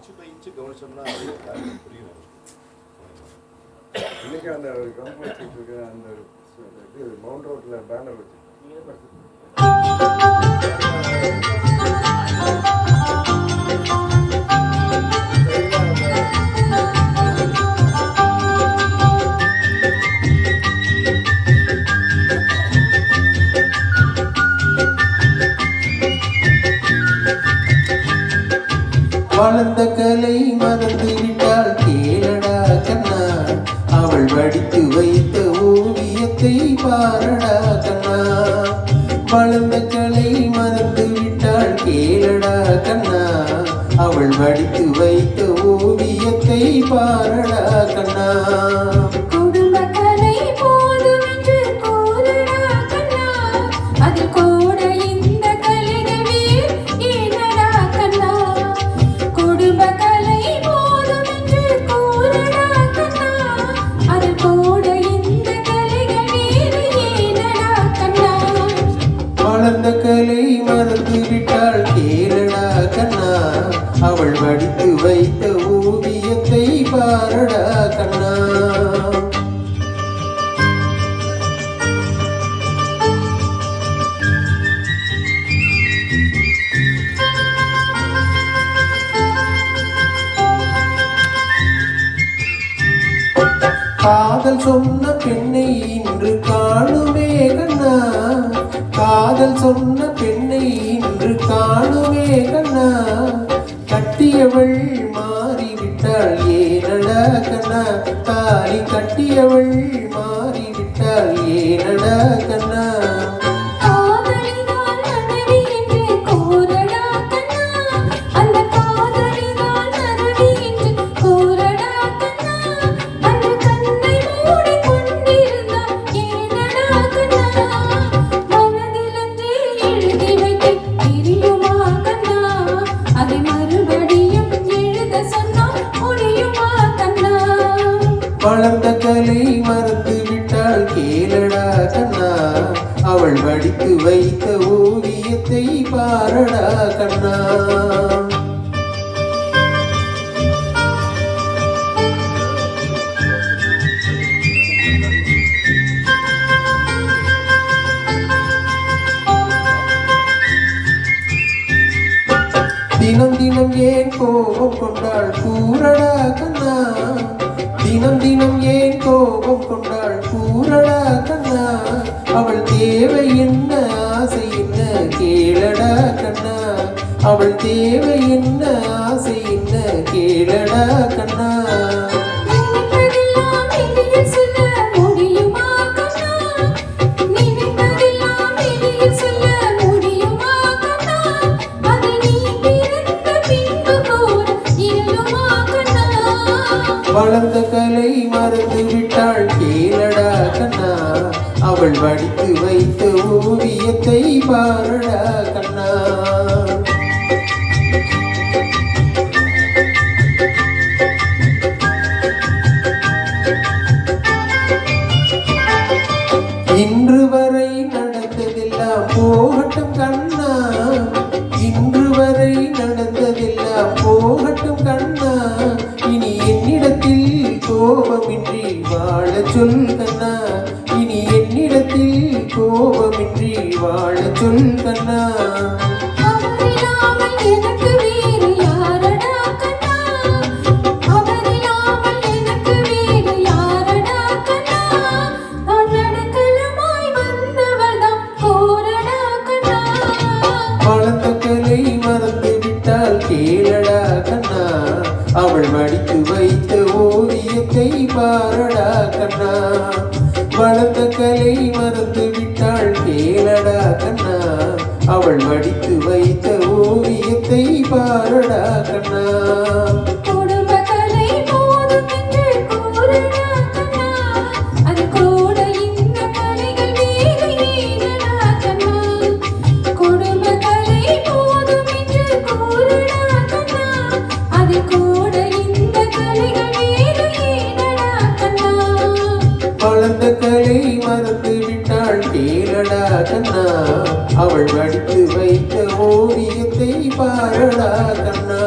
Inch by inch கவனிச்சோம்னா அது புரியும். இன்னைக்கு அந்த கம்பு வச்சுட்டு இருக்க அந்த இது மவுண்ட் ரோட்ல பேனர் வச்சு வளர்ந்த கலை மறந்து விட்டால் கேளடா கண்ணா, அவள் வடித்து வைத்த ஓவியத்தை பாரடா கண்ணா. வளர்ந்த கலை மறந்து விட்டால் கேளடா கண்ணா, அவள் வடித்து வைத்த ஓவியத்தை பாரடா கண்ணா. வளர்ந்த கலை மறந்து விட்டால் கேளடா கண்ணா, அவள் வடித்து வைத்த ஓவியத்தை பாரடா கண்ணா. காதல் சொன்ன பெண்ணை இன்று காணுமே கண்ணா, காதல் சொன்ன பெண்ணை இன்று காணுமே கண்ணா. கட்டியவள் மாறிவிட்டாள் ஏனடா கண்ணா, தாலி கட்டியவள் மாறிவிட்டாள் ஏனடா கண்ணா. வளர்ந்த கலை மறந்து விட்டால் கேளடா கண்ணா, அவள் வடித்து வைத்த ஓவியத்தை பாரடா கண்ணா. தினம் தினம் ஏன் கோபம் கொண்டாள் கூறடா கண்ணா, தினம் தினம் ஏன் கோபம் கொண்டாள் கூறடா கண்ணா. அவள் தேவை என்ன ஆசை என்ன கேளடா கண்ணா, அவள் தேவை என்ன ஆசை என்ன கேளடா கண்ணா. வளர்ந்த கலை மறந்து விட்டாள் கேளடா கண்ணா, அவள் வடித்து வைத்த ஓவியத்தை பாரடா கண்ணா. இன்று வரை நடந்ததெல்லாம் போகட்டும் கண்ணா, இன்று வரை நடந்ததெல்லாம் போகட்டும் கண்ணா. இனி என்னிடத்தில் கோபமின்றி வாழ சொல் கண்ணா, இனி என்னிடத்தில் கோபமின்றி வாழ சொல் கண்ணா. வளர்ந்த கலை மறந்து விட்டால் கேளடா கண்ணா, அவள் வடித்து வைத்த ஓவியத்தை பாரடா கண்ணா. வளர்ந்த கலை மறந்து விட்டாள் கேளடா கண்ணா, அவள் வடித்து வைத்த ஓவியத்தை பாரடா கண்ணா. வளர்ந்த கலை மறந்து விட்டாள் கேளடா கண்ணா, அவள் வடித்து வைத்த ஓவியத்தை பாரடா கண்ணா.